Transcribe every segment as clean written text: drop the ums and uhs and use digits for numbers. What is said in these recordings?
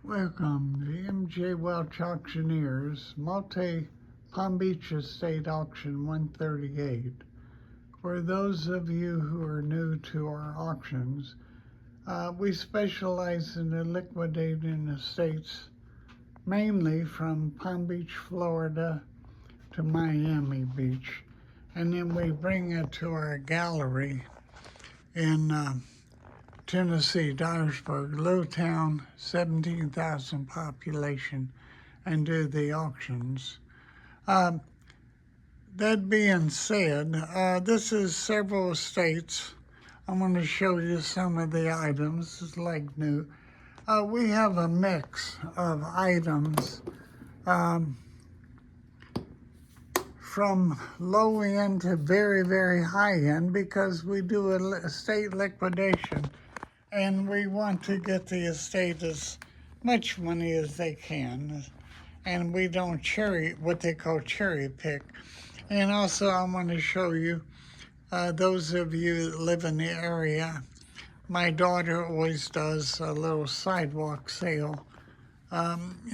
Welcome to MJ Welch Auctioneers, Palm Beach Estate Auction 138. For those of you who are new to our auctions, we specialize in liquidating estates mainly from Palm Beach, Florida to Miami Beach. And then we bring it to our gallery in Tennessee, Dyersburg, little town, 17,000 population, and do the auctions. That being said, this is several estates. I'm going to show you some of the items. It's like new. We have a mix of items from low end to very, very high end because we do estate liquidation. And we want to get the estate as much money as they can. And we don't what they call cherry pick. And also I want to show you, those of you that live in the area, my daughter always does a little sidewalk sale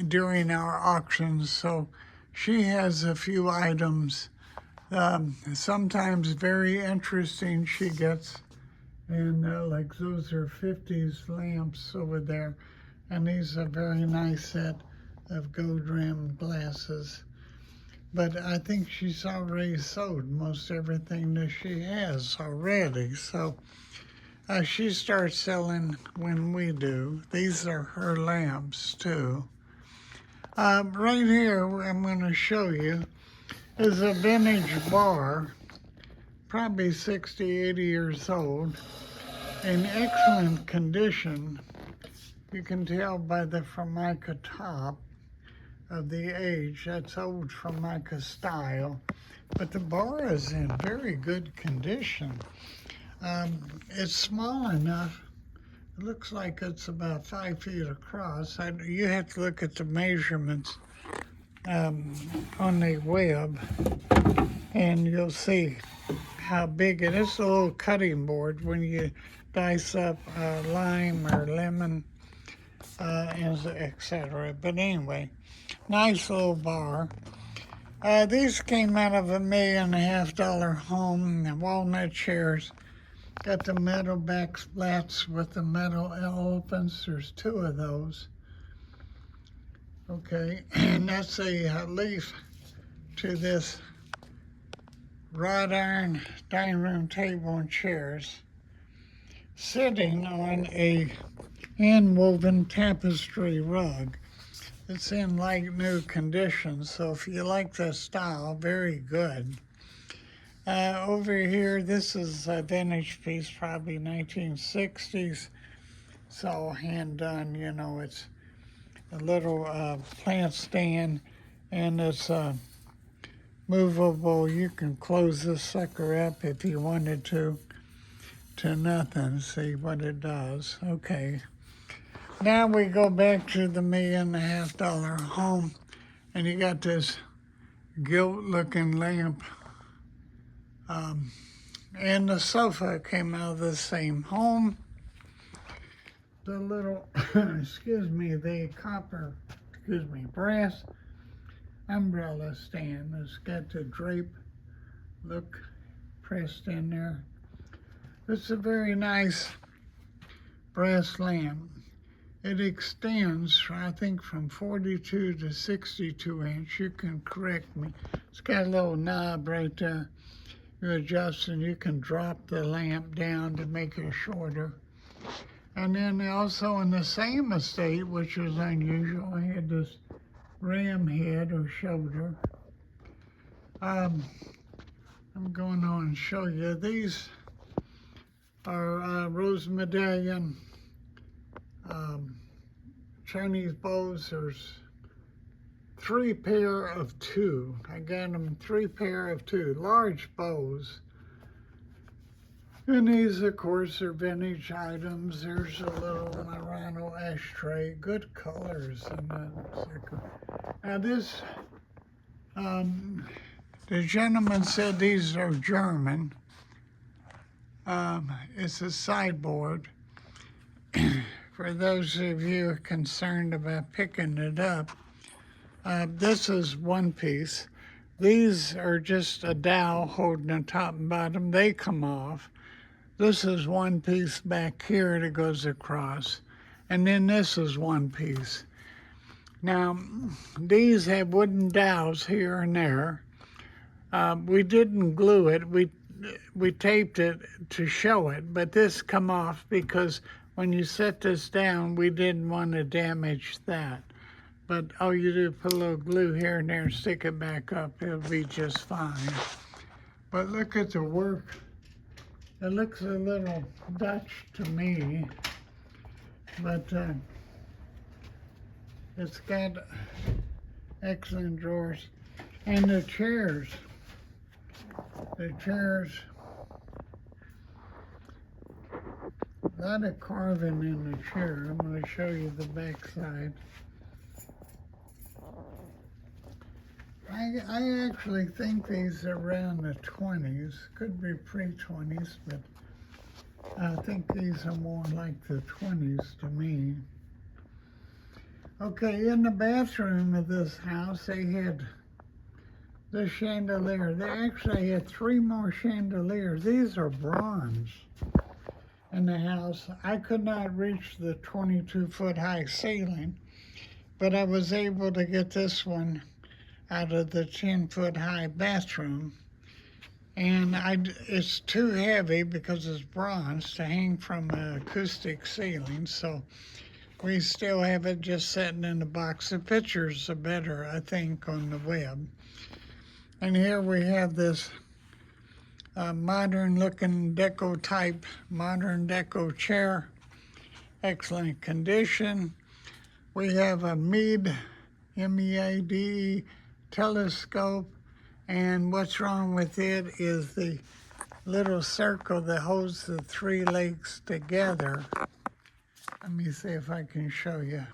during our auctions. So she has a few items, sometimes very interesting she gets. And like those are 50s lamps over there. And these are a very nice set of gold rimmed glasses. But I think she's already sold most everything that she has already. So she starts selling when we do. These are her lamps too. Right here, I'm going to show you, is a vintage bar, probably 60, 80 years old. In excellent condition. You can tell by the Formica top of the age. That's old Formica style, but the bar is in very good condition. It's small enough. It looks like it's about 5 feet across. You have to look at the measurements on the web, and you'll see how big it is. A little cutting board when you dice up lime or lemon, etc. But anyway, nice little bar. These came out of $1.5 million home. The walnut chairs. Got the metal back slats with the metal elephants. There's 2 of those. Okay, and that's a leaf to this wrought iron dining room table and chairs, sitting on a hand-woven tapestry rug. It's in like new condition, so if you like the style, very good. Over here, this is a vintage piece, probably 1960s. It's all hand done, you know. It's a little plant stand, and it's movable. You can close this sucker up if you wanted to nothing. See what it does. Okay. Now we go back to the $1.5 million home, and you got this gilt-looking lamp. And the sofa came out of the same home. The little, brass umbrella stand has got the drape look pressed in there. It's a very nice brass lamp. It extends, I think, from 42 to 62 inch. You can correct me. It's got a little knob right there. You adjust and you can drop the lamp down to make it shorter. And then also in the same estate, which is unusual, I had this ram head or shoulder. I'm going on and show you. These are rose medallion Chinese bows. There's 3 pair of 2. I got them 3 pair of 2 large bows. And these, of course, are vintage items. There's a little Murano ashtray, good colors in that. Now this, the gentleman said these are German. It's a sideboard for those of you concerned about picking it up, this is one piece. These are just a dowel holding the top and bottom. They come off. This is one piece back here that goes across. And then this is one piece. Now, these have wooden dowels here and there. We didn't glue it. We taped it to show it, but this come off because when you set this down, we didn't want to damage that. But all you do is put a little glue here and there and stick it back up. It'll be just fine. But look at the work. It looks a little Dutch to me, but it's got excellent drawers. And the chairs, a lot of carving in the chair. I'm going to show you the back side. I actually think these are around the 20s. Could be pre-20s, but I think these are more like the 20s to me. Okay, in the bathroom of this house, they had the chandelier. They actually had 3 more chandeliers. These are bronze in the house. I could not reach the 22-foot high ceiling, but I was able to get this one out of the 10-foot high bathroom. And it's too heavy because it's bronze to hang from an acoustic ceiling, so we still have it just sitting in the box. The pictures are better, I think, on the web. And here we have this modern-looking deco-type, modern deco chair. Excellent condition. We have a Meade, M-E-A-D-E, telescope, and what's wrong with it is the little circle that holds the 3 legs together. Let me see if I can show you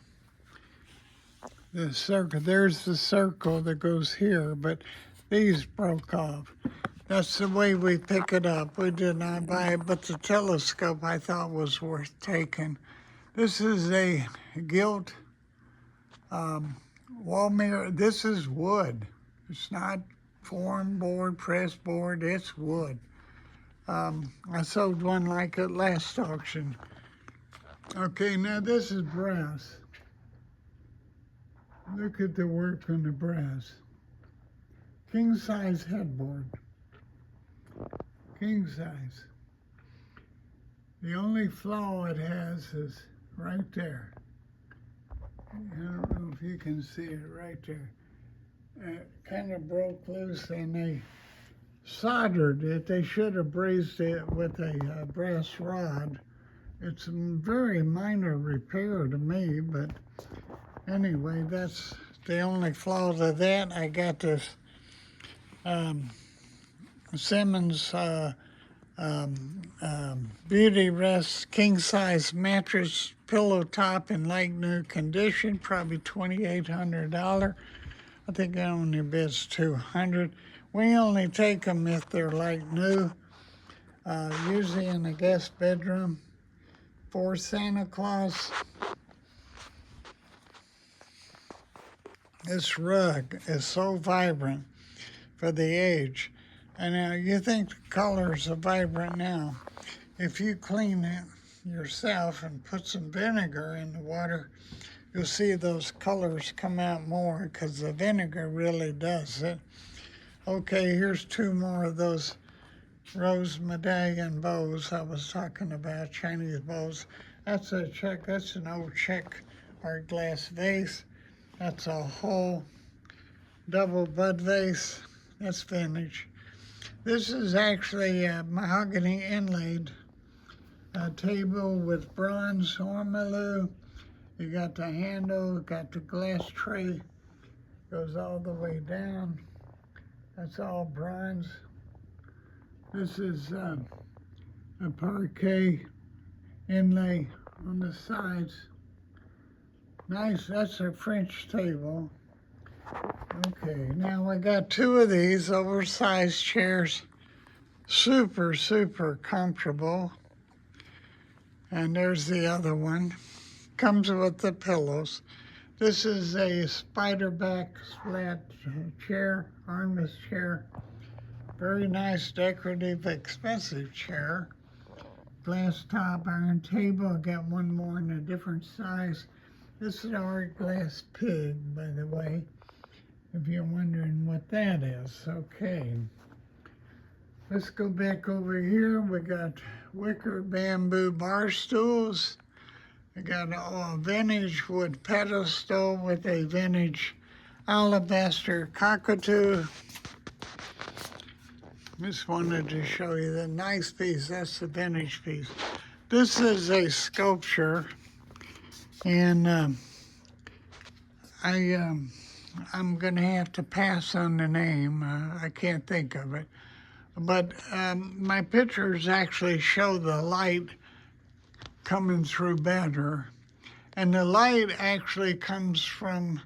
the circle. There's the circle that goes here, but these broke off. That's the way we pick it up. We did not buy it, but the telescope I thought was worth taking. This is a gilt wall mirror. This is wood. It's not foam board, press board, it's wood. I sold one like it last auction. Okay, now this is brass. Look at the work on the brass. King size headboard. King size. The only flaw it has is right there. I don't know if you can see it right there. It kind of broke loose and they soldered it. They should have brazed it with a brass rod. It's a very minor repair to me, but anyway, that's the only flaw to that. I got this Simmons Beauty Rest king size mattress pillow top in like new condition, probably $2,800. I think it only bids $200. We only take them if they're like new, usually in the guest bedroom. For Santa Claus, this rug is so vibrant for the age. And now you think the colors are vibrant now. If you clean it yourself and put some vinegar in the water, you'll see those colors come out more because the vinegar really does it. Okay, here's 2 more of those rose medallion bows I was talking about, Chinese bows. That's a Czech, that's an old Czech art glass vase. That's a whole double bud vase. That's vintage. This is actually a mahogany inlaid table with bronze ormolu. You got the handle, got the glass tray, goes all the way down. That's all bronze. This is a parquet inlay on the sides. Nice, that's a French table. Okay, now I got 2 of these oversized chairs. Super, super comfortable. And there's the other one. Comes with the pillows. This is a spider back flat chair, armless chair. Very nice, decorative, expensive chair. Glass top, iron table. I got one more in a different size. This is our glass pig, by the way, if you're wondering what that is. Okay. Let's go back over here. We got wicker bamboo bar stools. I got a vintage wood pedestal with a vintage alabaster cockatoo. Just wanted to show you the nice piece. That's the vintage piece. This is a sculpture, and I'm going to have to pass on the name. I can't think of it. But my pictures actually show the light coming through better. And the light actually comes from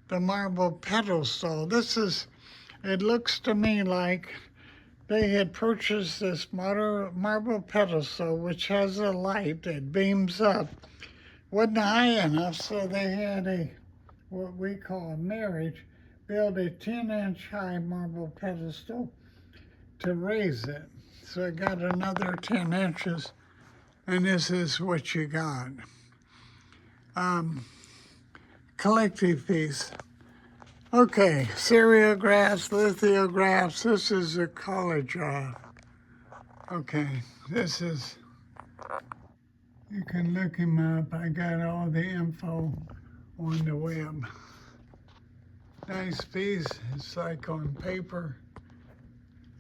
the marble pedestal. It looks to me like they had purchased this marble pedestal, which has a light that beams up. Wasn't high enough, so they had what we call a marriage, build a 10-inch high marble pedestal to raise it. So I got another 10 inches, and this is what you got. Collective piece. Okay, seriographs, lithographs. This is a college. Okay, this is, you can look him up. I got all the info on the web. Nice piece. It's like on paper.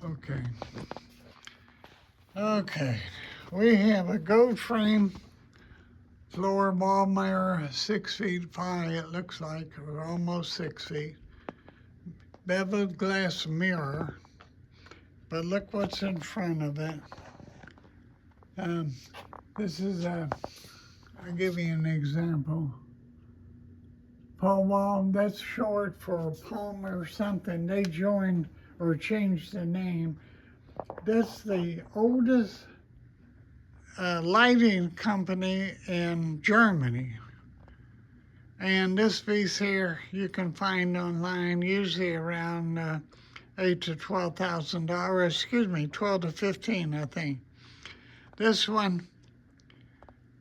Okay. Okay, we have a gold frame floor ball mirror, 6 feet high, it looks like, or almost 6 feet. Beveled glass mirror, but look what's in front of it. This is I'll give you an example. Pole wall, that's short for palm or something. They joined or changed the name. That's the oldest lighting company in Germany. And this piece here you can find online, usually around $8,000 to $12,000. Excuse me, 12 to 15, I think. This one,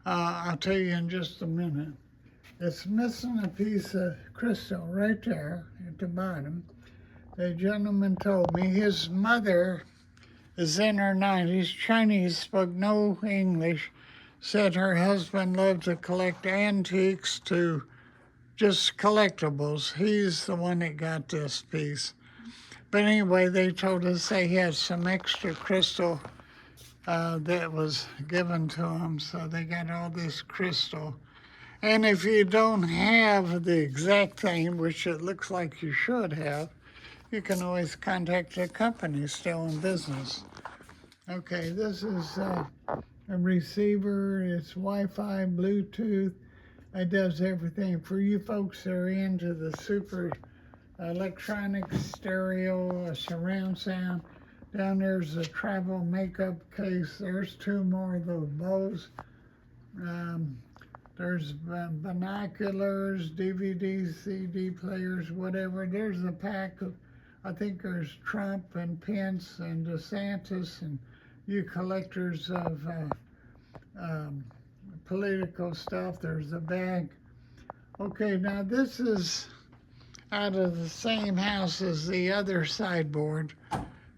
I'll tell you in just a minute. It's missing a piece of crystal right there at the bottom. The gentleman told me his mother is in her 90s, Chinese, spoke no English, said her husband loved to collect antiques to just collectibles. He's the one that got this piece. But anyway, they told us they had some extra crystal that was given to them, so they got all this crystal. And if you don't have the exact thing, which it looks like you should have, you can always contact the company still in business. Okay, this is a receiver. It's Wi-Fi, Bluetooth. It does everything. For you folks that are into the super electronic stereo, surround sound, down there's a travel makeup case. There's 2 more of those bows. There's binoculars, DVDs, CD players, whatever. There's a pack of, I think there's Trump and Pence and DeSantis and you collectors of political stuff. There's a bag. Okay, now this is out of the same house as the other sideboard.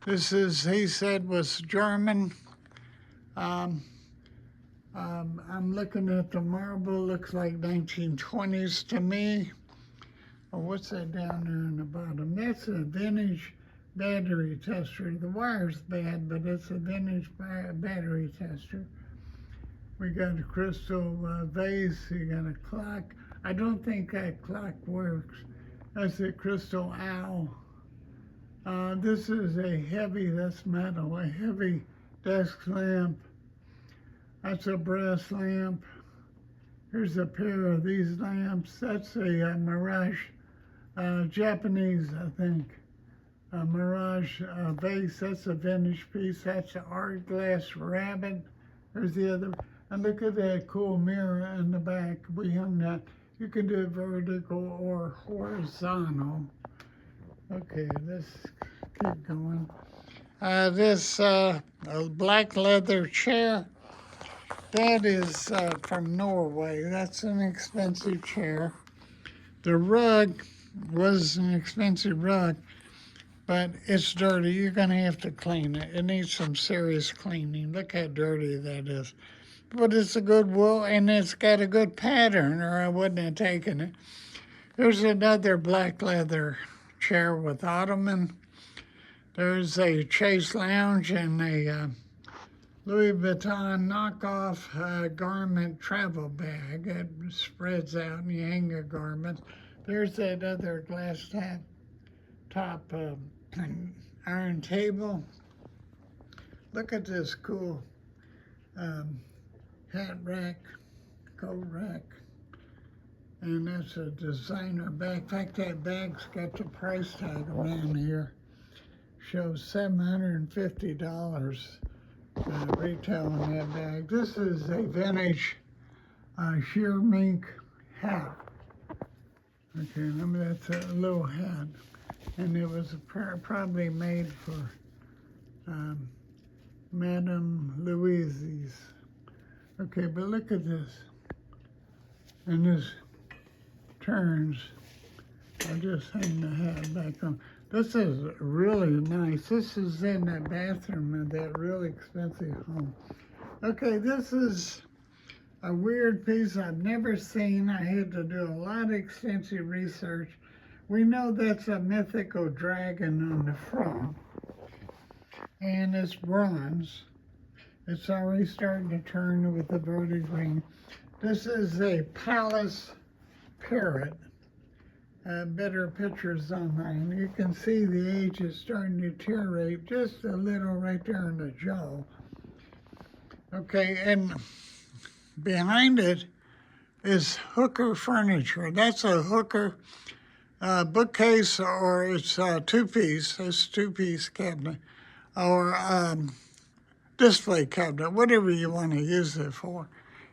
This is, he said, was German. I'm looking at the marble, looks like 1920s to me. Oh, what's that down there in the bottom? That's a vintage battery tester. The wire's bad, but it's a vintage battery tester. We got a crystal vase, you got a clock. I don't think that clock works. That's a crystal owl. This is a heavy, that's metal, a heavy desk lamp. That's a brass lamp. Here's a pair of these lamps. That's a Mirage, Japanese, I think. A Mirage vase, that's a vintage piece. That's an art glass rabbit. There's the other. And look at that cool mirror in the back. We hung that. You can do it vertical or horizontal. Okay, let's keep going. This black leather chair, that is from Norway. That's an expensive chair. The rug was an expensive rug, but it's dirty. You're going to have to clean it. It needs some serious cleaning. Look how dirty that is. But it's a good wool, and it's got a good pattern, or I wouldn't have taken it. There's another black leather chair with ottoman. There's a Chase Lounge and a Louis Vuitton knockoff garment travel bag. It spreads out and you hang your garments. There's that other glass top iron table. Look at this cool hat rack, coat rack. And that's a designer bag. In fact, that bag's got the price tag around here. Shows $750 retail on that bag. This is a vintage sheer mink hat. Okay, remember that's a little hat. And it was probably made for Madame Louise's. Okay, but look at this. And this turns. I'll just hang the hat back on. This is really nice. This is in that bathroom in that really expensive home. Okay, this is a weird piece I've never seen. I had to do a lot of extensive research. We know that's a mythical dragon on the front, and it's bronze. It's already starting to turn with the verdigris. This is a palace parrot. Better pictures online. You can see the age is starting to deteriorate just a little right there in the jaw. Okay, and behind it is Hooker furniture. That's a Hooker bookcase, or it's a two-piece. It's a two-piece cabinet, or display cabinet, whatever you want to use it for.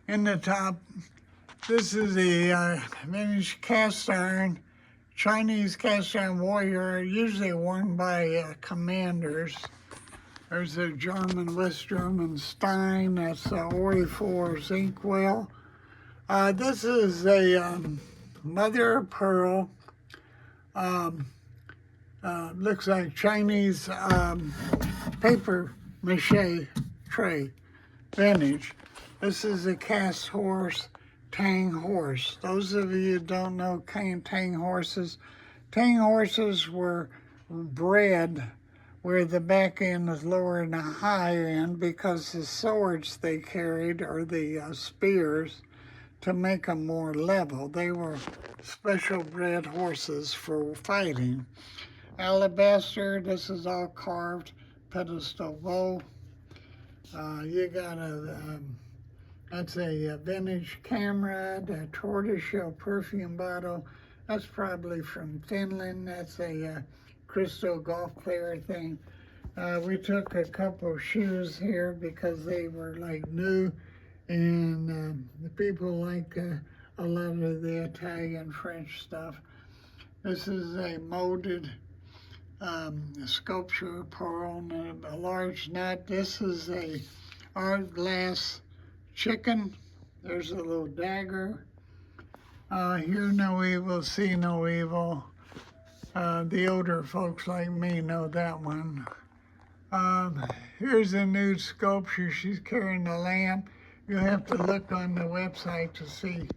In the top, this is a vintage cast iron. Chinese cast iron warrior, usually worn by commanders. There's a German, West German Stein, that's Ori4's inkwell. This is a mother of pearl, looks like Chinese paper mache tray, vintage. This is a cast horse. Tang horse. Those of you who don't know tang horses were bred where the back end is lower than the high end because the swords they carried, or the spears, to make them more level. They were special bred horses for fighting. Alabaster, this is all carved pedestal bow. You got that's a vintage camera, the tortoiseshell perfume bottle. That's probably from Finland. That's a crystal golf player thing. We took a couple shoes here because they were like new, and the people like a lot of the Italian, French stuff. This is a molded sculpture pearl and a large nut. This is a art glass chicken. There's a little dagger. Hear no evil, see no evil. The older folks like me know that one. Here's a nude sculpture. She's carrying a lamp. You have to look on the website to see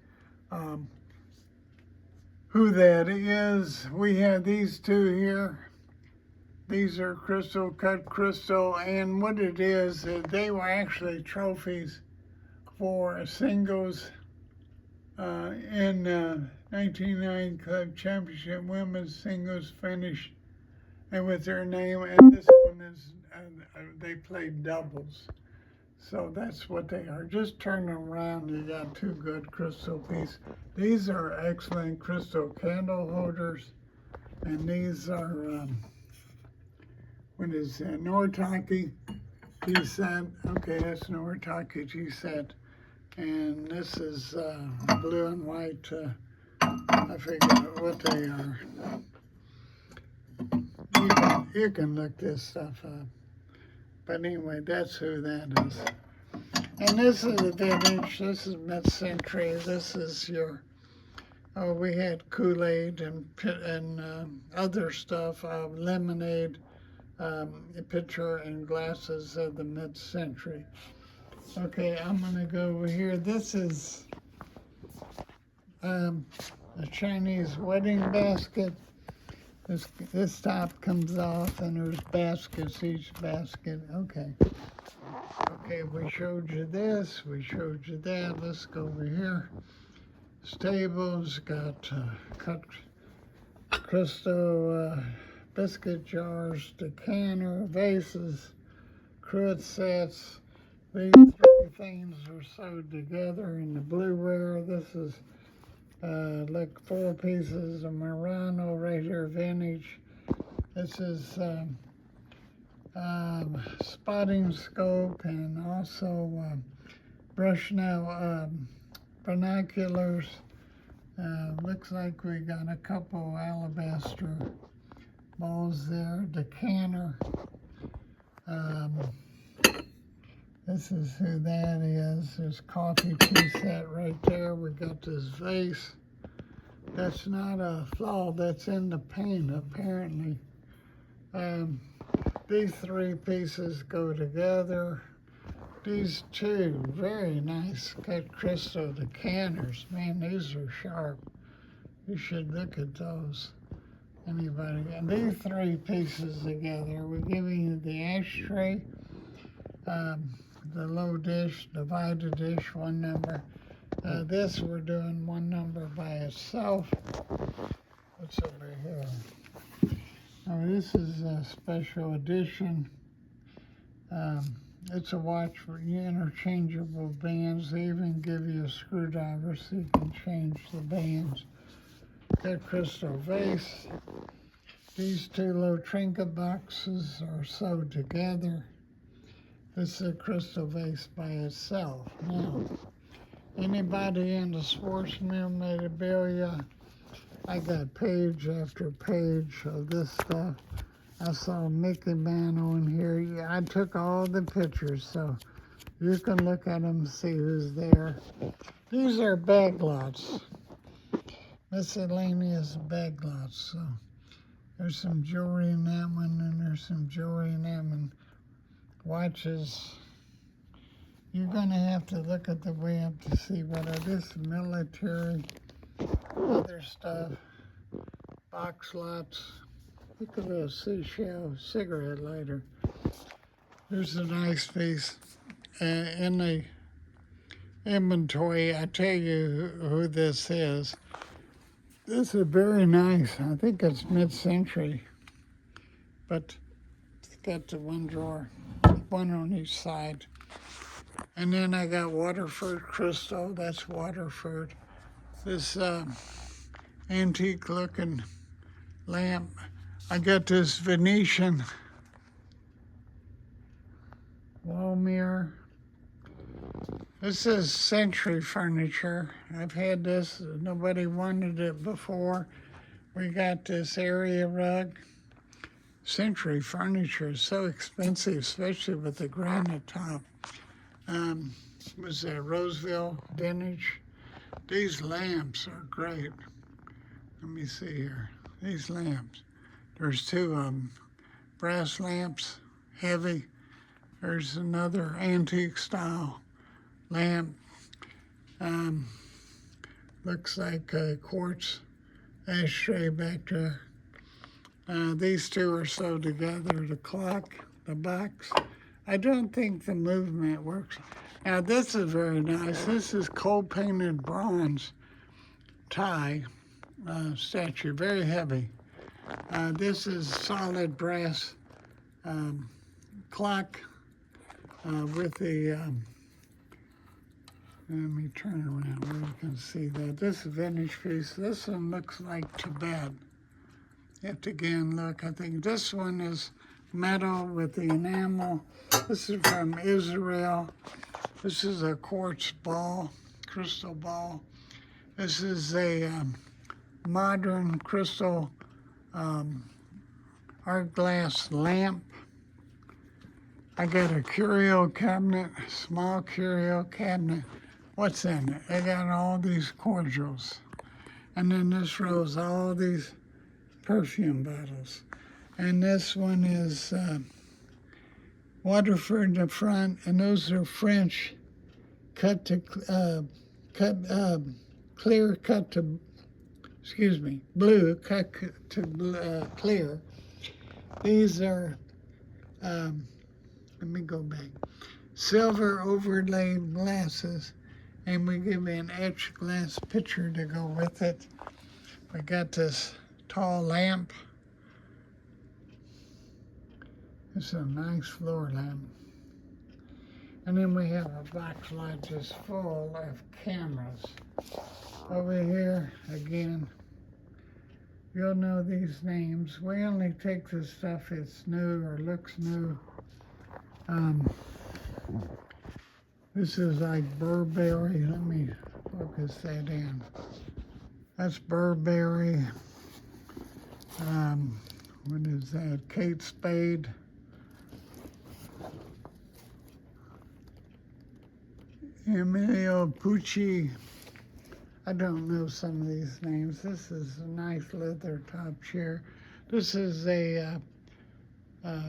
who that is. We have these two here. These are crystal, cut crystal, and what it is, they were actually trophies for singles in 1990 Club Championship Women's Singles finish, and with their name. And this one is they played doubles, so that's what they are. Just turn them around, you got two good crystal pieces. These are excellent crystal candle holders, and these are what is that? Noritake G set. Okay, that's Noritake G set. And this is blue and white. I forget what they are. You can look this stuff up. But anyway, that's who that is. And this is a vintage. This is mid-century. This is your, oh, we had Kool-Aid and other stuff, lemonade, a pitcher and glasses of the mid-century. Okay, I'm gonna go over here. This is a Chinese wedding basket. This top comes off and there's baskets, each basket. Okay. Okay, we showed you this, we showed you that. Let's go over here. Stables, got cut crystal biscuit jars, decanter, vases, cruet sets. These three things are sewed together in the blueware. This is like 4 pieces of Murano right here, vintage. This is spotting scope and also Bushnell binoculars. Looks like we got a couple alabaster balls there. Decanter. This is who that is. There's coffee tea set right there. We got this vase. That's not a flaw, that's in the paint apparently. These 3 pieces go together. These 2 very nice cut crystal decanters. Man, these are sharp. You should look at those. Anybody? And these 3 pieces together, we're giving you the ashtray, the low dish, divided dish, 1 number. This we're doing 1 number by itself. What's over here? Oh, this is a special edition. It's a watch for interchangeable bands. They even give you a screwdriver so you can change the bands. Got crystal vase. These 2 little trinket boxes are sewed together. This is a crystal vase by itself. Now, anybody into sports memorabilia? I got page after page of this stuff. I saw Mickey Mantle in here. Yeah, I took all the pictures, so you can look at them and see who's there. These are bag lots. Miscellaneous bag lots. So there's some jewelry in that one, and there's some jewelry in that one. Watches. You're gonna have to look at the web to see what are this military, other stuff, box lots. Look at this seashell cigarette lighter. There's a nice piece in the inventory. I tell you who this is. This is very nice. I think it's mid-century, but it's got the 1 drawer, 1 on each side. And then I got Waterford crystal. That's Waterford. This antique-looking lamp. I got this Venetian wall mirror. This is Century furniture. I've had this. Nobody wanted it before. We got this area rug. Century furniture is so expensive, especially with the granite top. Was that Roseville vintage? These lamps are great. Let me see here. These lamps. There's 2 of them. Brass lamps, heavy. There's another antique style lamp. Looks like a quartz ashtray back there. These 2 are sewed together. The clock, the box. I don't think the movement works. Now this is very nice. This is cold painted bronze tie statue, very heavy. This is solid brass clock with the, let me turn around where you can see that. This is vintage piece. This one looks like Tibet. You have to again look. I think this one is metal with the enamel. This is from Israel. This is a quartz ball, crystal ball. This is a modern crystal art glass lamp. I got a curio cabinet, small curio cabinet. What's in it? I got all these cordials. And then this row's all these perfume bottles. And this one is Waterford in the front, and those are French cut to clear cut to, blue cut to clear. These are, let me go back, silver overlaid glasses, and we give you an etched glass pitcher to go with it. We got this tall lamp. It's a nice floor lamp. And then we have a box lot just full of cameras. Over here, again, you'll know these names. We only take the stuff that's new or looks new. This is like Burberry. Let me focus that in. That's Burberry. What is that? Kate Spade. Emilio Pucci. I don't know some of these names. This is a nice leather top chair. This is a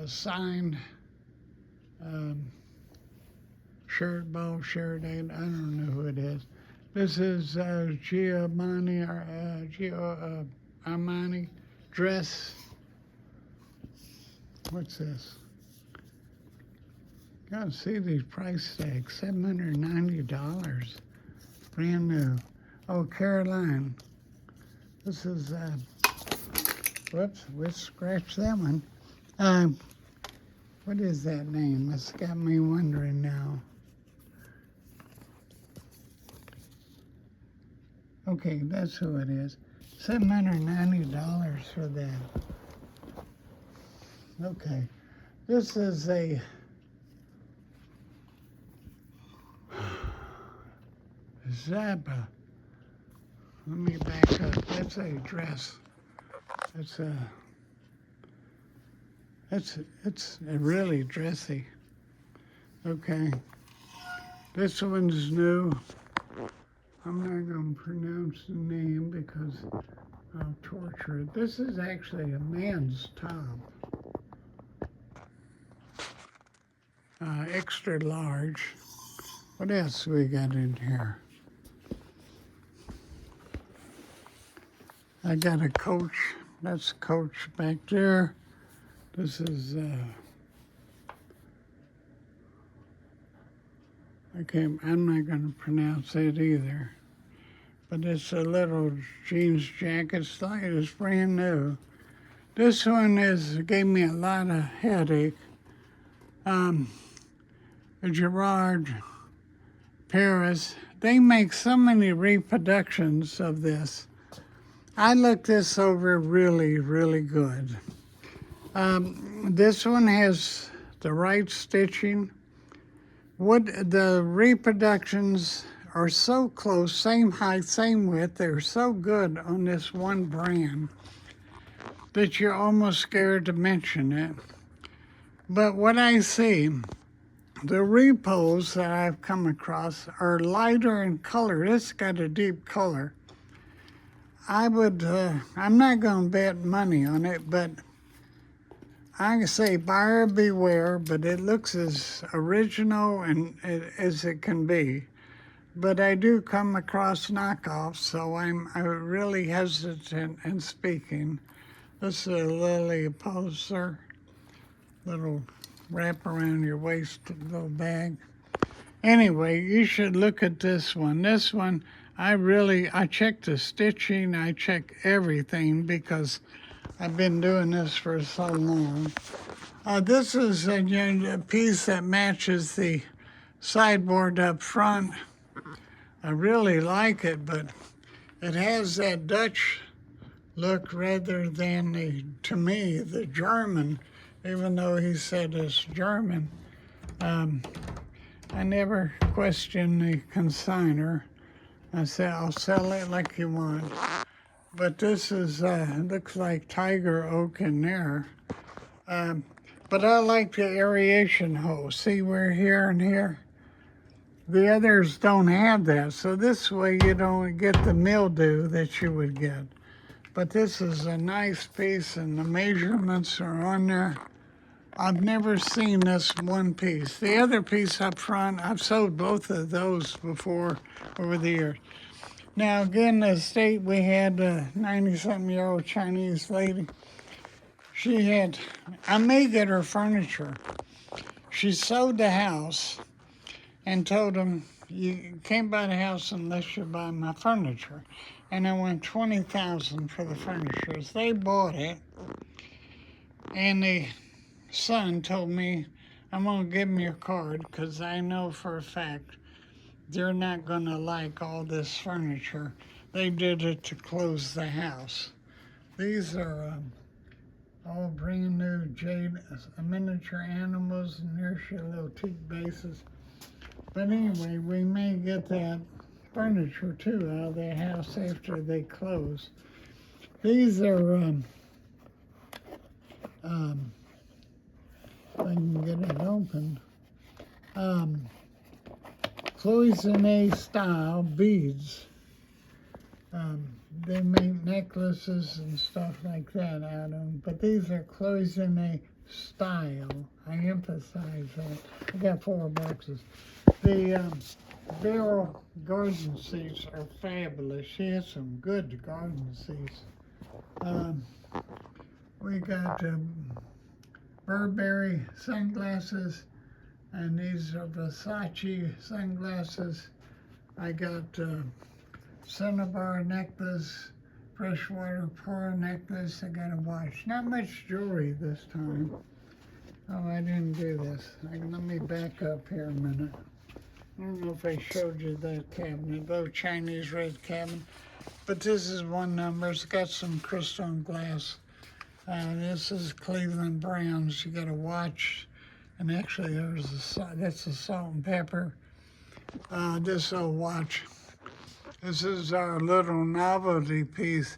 signed shirt, ball shirt. I don't know who it is. This is Armani dress. What's this? Gotta see these price tags, $790, brand new. Oh, Caroline. This is, whoops, we scratched that one. What is that name? It's got me wondering now. Okay, that's who it is. $790 for that. Okay, this is a Zappa. Let me back up. That's a dress. It's really dressy. Okay. This one's new. I'm not going to pronounce the name because I'll torture it. This is actually a man's top. Extra large. What else we got in here? I got a Coach. That's Coach back there. This is, I'm not going to pronounce it either. But it's a little jeans jacket. It's brand new. This one gave me a lot of headache. Gerard Paris, they make so many reproductions of this. I looked this over really, really good. This one has the right stitching. The reproductions are so close, same height, same width. They're so good on this one brand that you're almost scared to mention it. But what I see, the repos that I've come across are lighter in color. This got a deep color. I'm not going to bet money on it, but I can say buyer beware, but it looks as original as it can be. But I do come across knockoffs, so I'm really hesitant in speaking. This is a Lily Poser, little wrap around your waist little bag. Anyway, you should look at this one. This one, I check the stitching, I check everything because I've been doing this for so long. This is a piece that matches the sideboard up front. I really like it, but it has that Dutch look rather than to me, the German, even though he said it's German. I never question the consigner. I say, I'll sell it like you want. But this is, looks like tiger oak in there. But I like the aeration hose. See, we're here and here. The others don't have that, so this way you don't get the mildew that you would get. But this is a nice piece, and the measurements are on there. I've never seen this one piece. The other piece up front, I've sold both of those before over the years. Now, again, the estate, we had a 90-something-year-old Chinese lady. She had, I may get her furniture. She sold the house and told them, you can't buy the house unless you buy my furniture. And I went $20,000 for the furniture. They bought it, and the son told me, I'm gonna give them your card because I know for a fact they're not gonna like all this furniture. They did it to close the house. These are all brand new jade miniature animals, and there's your little teak bases. But anyway, we may get that furniture too out of their house after they close. These are, if I can get it open, cloisonne style beads. They make necklaces and stuff like that out of them, but these are cloisonne style. I emphasize that. I got 4 boxes. The barrel garden seats are fabulous. She has some good garden seats. We got Burberry sunglasses, and these are Versace sunglasses. I got cinnabar necklace, freshwater pearl necklace. I got a watch. Not much jewelry this time. Oh, I didn't do this. Let me back up here a minute. I don't know if I showed you that cabinet, the Chinese red cabinet. But this is one number. It's got some crystal and glass. This is Cleveland Browns. You got a watch, and actually that's a salt and pepper. This old watch. This is our little novelty piece.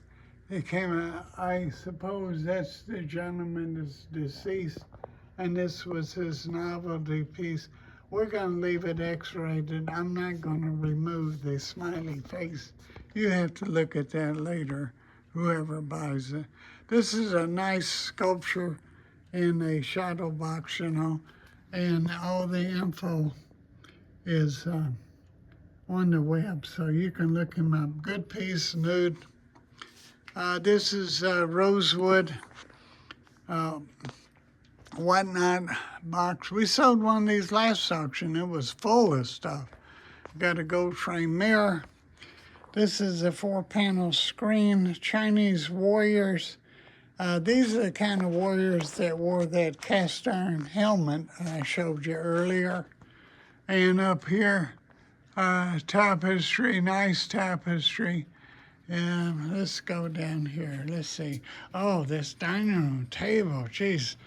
It came out, I suppose that's the gentleman that's deceased, and this was his novelty piece. We're gonna leave it X-rated. I'm not gonna remove the smiley face. You have to look at that later, whoever buys it. This is a nice sculpture in a shadow box, you know, and all the info is on the web, so you can look him up. Good piece, nude. This is rosewood whatnot box. We sold one of these last auction. It was full of stuff. Got a gold frame mirror. This is a 4-panel screen. Chinese warriors. These are the kind of warriors that wore that cast iron helmet I showed you earlier. And up here, tapestry, nice tapestry. And let's go down here. Let's see. Oh, this dining room table. Jeez.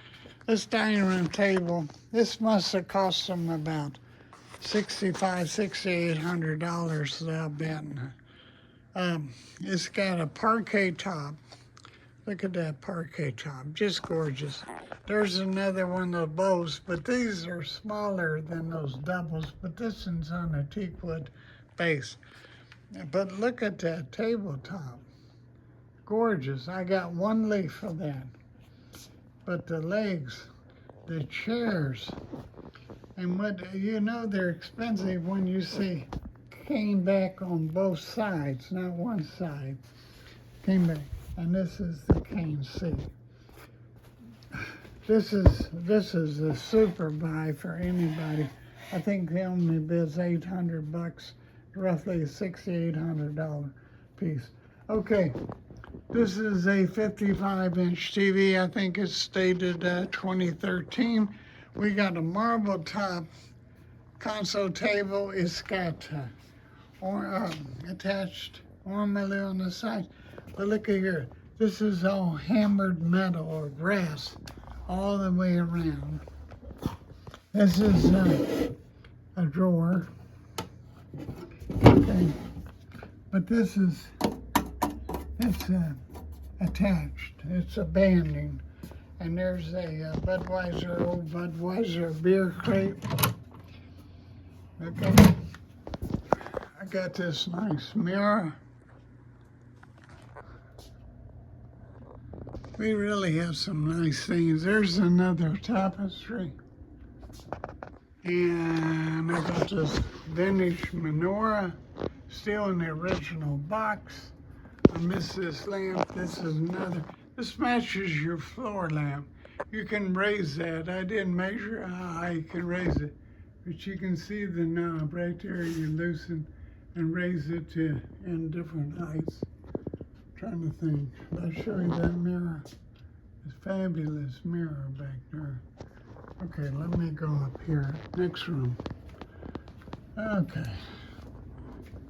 This dining room table, this must have cost them about $6,800, I'll bet. It's got a parquet top. Look at that parquet top, just gorgeous. There's another one of those, but these are smaller than those doubles, but this one's on a teakwood base. But look at that tabletop, gorgeous. I got 1 leaf of that. But the legs, the chairs, and what, you know, they're expensive when you see came back on both sides, not one side. Came back, and this is the cane seat. This is a super buy for anybody. I think they only bids $800, roughly a $6,800 piece. Okay. This is a 55-inch TV. I think it's stated 2013. We got a marble top console table. It's got attached ormolu on the side. But look at here. This is all hammered metal or brass all the way around. This is a drawer. Okay, but this is, it's attached. It's a banding. And there's a old Budweiser beer crate. Okay, I got this nice mirror. We really have some nice things. There's another tapestry. And I got this vintage menorah, still in the original box. I miss this lamp. This is another. This matches your floor lamp. You can raise that. I didn't measure how high you can raise it, but you can see the knob right there. You loosen and raise it to in different heights. Trying to think. I'll show you that mirror. It's a fabulous mirror back there. Okay, let me go up here. Next room. Okay.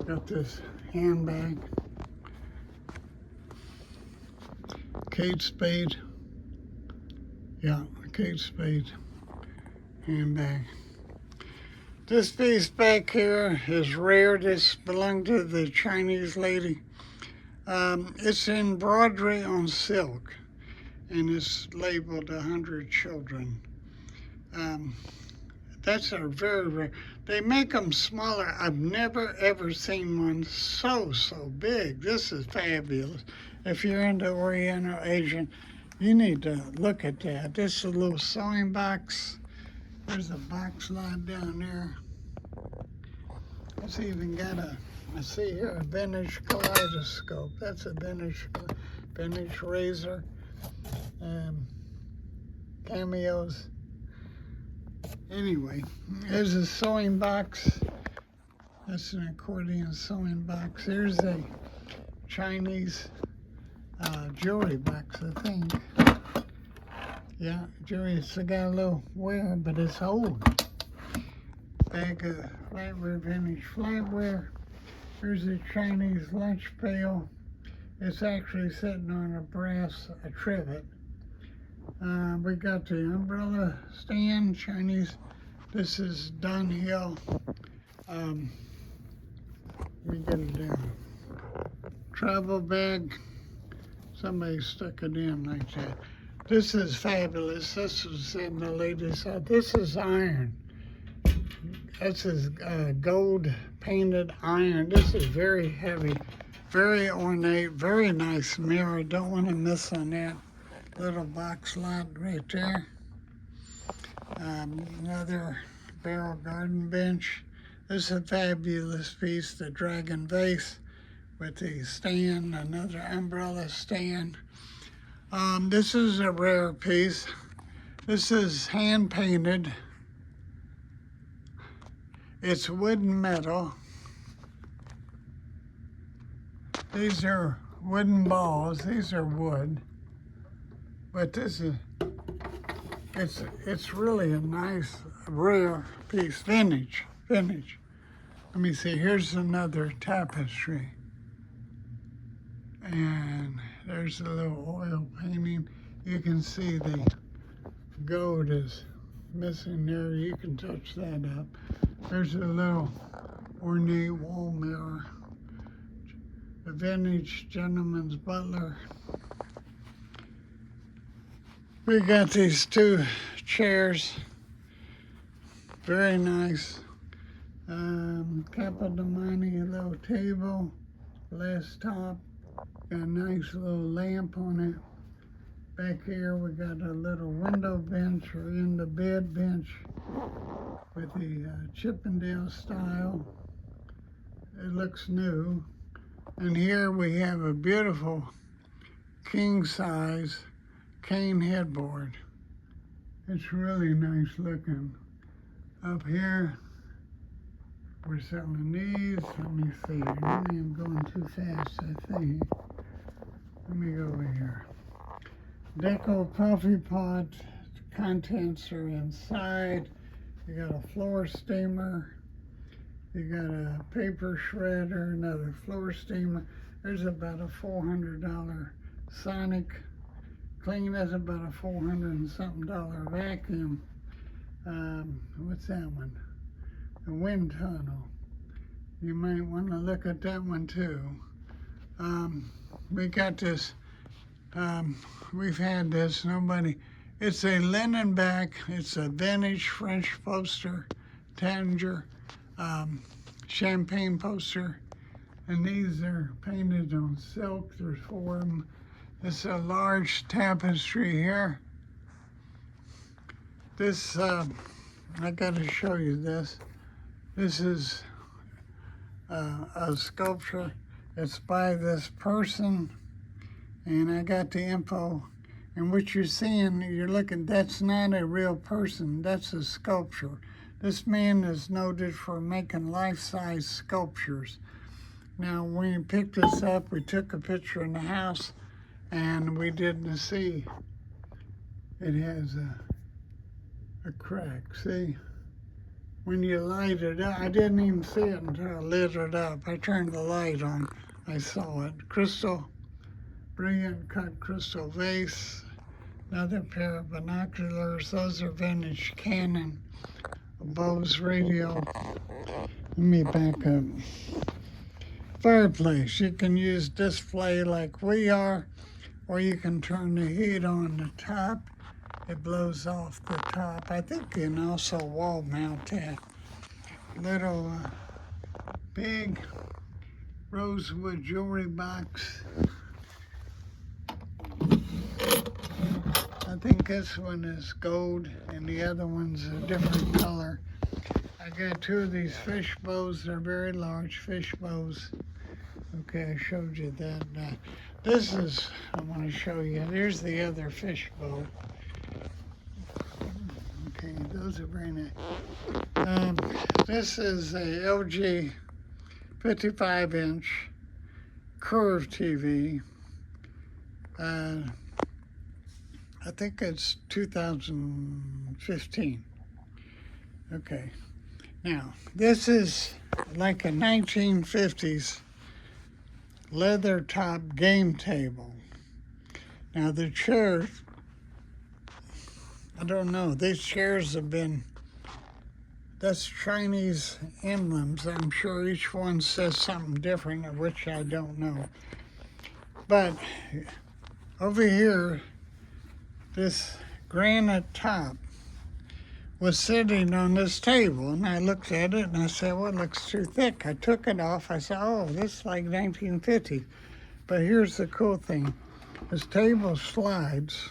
Got this handbag. Kate Spade. Yeah, Kate Spade handbag. This piece back here is rare. This belonged to the Chinese lady. It's embroidery on silk, and it's labeled 100 children. That's a very rare. They make them smaller. I've never ever seen one so big. This is fabulous. If you're into Oriental Asian, you need to look at that. This is a little sewing box. There's a box line down there. It's even got I see here, a vintage kaleidoscope. That's a vintage razor. Cameos. Anyway, there's a sewing box. That's an accordion sewing box. There's a Chinese jewelry box, I think. Yeah, jewelry. It's got a little wear, but it's old. Bag of flatware, vintage flatware. There's a Chinese lunch pail. It's actually sitting on a brass trivet. We got the umbrella stand, Chinese. This is Dunhill. We get it down. Travel bag. Somebody stuck it in like that. This is fabulous. This was in the latest. This is iron. This is gold painted iron. This is very heavy, very ornate, very nice mirror. Don't want to miss on that. Little box lot right there. Another barrel garden bench. This is a fabulous piece, the dragon vase with the stand, another umbrella stand. This is a rare piece. This is hand painted. It's wood and metal. These are wooden balls. These are wood. But this is, it's really a nice, rare piece. Vintage. Let me see, here's another tapestry. And there's a little oil painting. You can see the gold is missing there. You can touch that up. There's a little ornate wall mirror. A vintage gentleman's butler. We got these two chairs. Very nice. Capodomani, a little table, glass top. Got a nice little lamp on it. Back here we got a little window bench or in the bed bench with the Chippendale style. It looks new. And here we have a beautiful king size cane headboard. It's really nice looking. Up here, we're selling these. Let me see. Maybe I'm going too fast, I think. Let me go over here. Deco coffee pot. The contents are inside. You got a floor steamer. You got a paper shredder, another floor steamer. There's about a $400 Sonic clean. That's about a $400 and something vacuum. What's that one? the wind tunnel. You might want to look at that one too. We got this, we've had this, it's a linen back, it's a vintage French poster, Tanger, champagne poster, and these are painted on silk. There's 4 of them. It's a large tapestry here. This, I gotta show you this. This is a sculpture. It's by this person, and I got the info. And what you're seeing, you're looking, that's not a real person, that's a sculpture. This man is noted for making life-size sculptures. Now, when we picked this up, we took a picture in the house, and we didn't see. It has a crack, see? When you light it up, I didn't even see it until I lit it up. I turned the light on, I saw it. Crystal, brilliant cut crystal vase, another pair of binoculars. Those are vintage Canon, a Bose radio. Let me back up. Fireplace, you can use display like we are, or you can turn the heat on the top. It blows off the top. I think you can also wall mount that. Little big rosewood jewelry box. I think this one is gold and the other one's a different color. I got 2 of these fish bows. They're very large fish bows. Okay, I showed you that. This is, I want to show you. Here's the other fish bow. Okay, those are very nice. This is a LG 55-inch curved TV. I think it's 2015. Okay. Now, this is like a 1950s leather top game table. Now, the chairs, I don't know, these chairs have been, that's Chinese emblems. I'm sure each one says something different, of which I don't know. But over here, this granite top was sitting on this table, and I looked at it and I said, well, it looks too thick. I took it off. I said, oh, this is like 1950. But here's the cool thing. This table slides,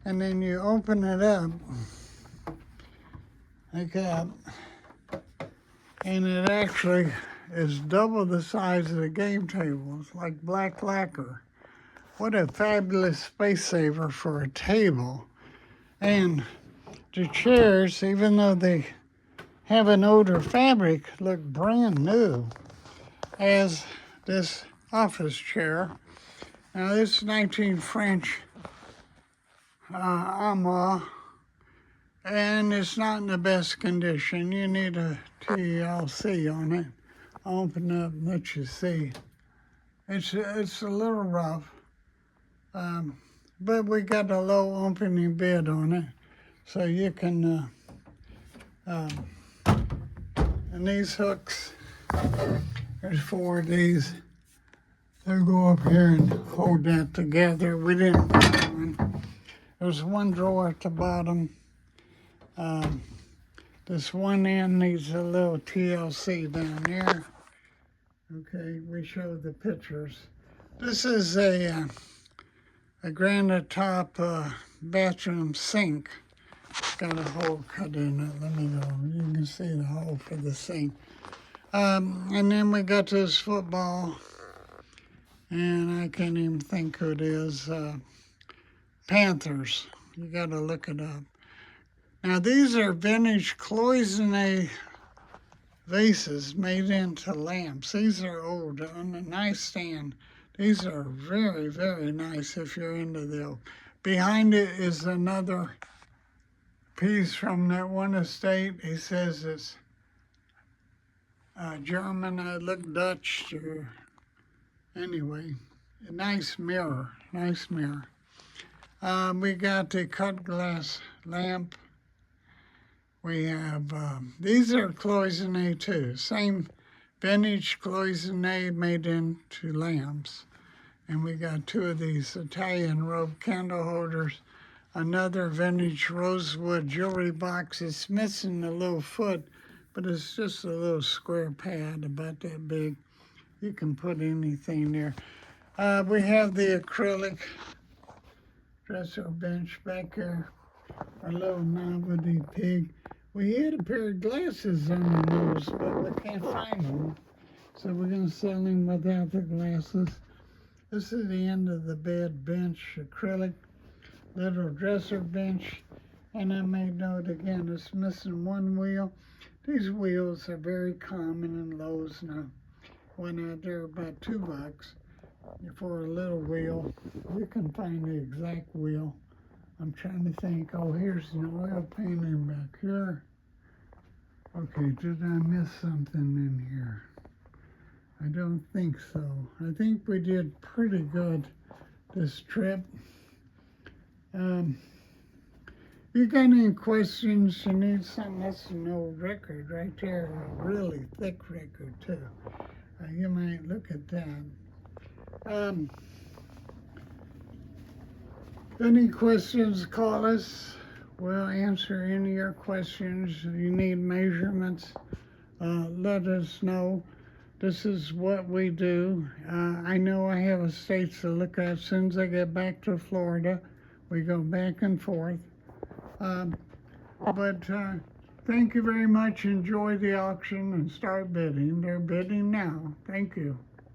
and then you open it up like that, and it actually is double the size of the game table. It's like black lacquer. What a fabulous space saver for a table. And the chairs, even though they have an older fabric, look brand new, as this office chair. Now this 19 French armoire, and it's not in the best condition. You need a TLC on it. I'll open it up and let you see. It's a little rough, but we got a low opening bid on it. So you can, and these hooks, there's 4 of these. They'll go up here and hold that together. We didn't buy one. There's one drawer at the bottom. This one end needs a little TLC down there. Okay, we show the pictures. This is a granite top bathroom sink. Got a hole cut in it. Let me go. You can see the hole for the sink. And then we got this football, and I can't even think who it is. Panthers. You got to look it up. Now these are vintage cloisonne vases made into lamps. These are old on a nightstand. These are very, very nice if you're into the. Behind it is another piece from that one estate. He says it's German. I look Dutch. Anyway, a nice mirror. Nice mirror. We got the cut glass lamp. We have, these are cloisonne too. Same vintage cloisonne made into lamps. And we got two of these Italian rope candle holders. Another vintage rosewood jewelry box. It's missing a little foot, but it's just a little square pad about that big. You can put anything there. We have the acrylic dresser bench back here. Our little novelty pig. We had a pair of glasses on the nose, but we can't find them. So we're going to sell him without the glasses. This is the end of the bed bench, acrylic, little dresser bench. And I made note again, it's missing one wheel. These wheels are very common in Lowe's now. Went out there about $2 for a little wheel. You can find the exact wheel. I'm trying to think, oh, here's an oil painting back here. Okay, did I miss something in here? I don't think so. I think we did pretty good this trip. You got any questions? You need something? That's an old record right there, a really thick record too. You might look at that. Any questions, call us. We'll answer any of your questions. You need measurements, let us know. This is what we do. I know I have estates to look at. As soon as I get back to Florida, we go back and forth. But thank you very much. Enjoy the auction and start bidding. They're bidding now. Thank you.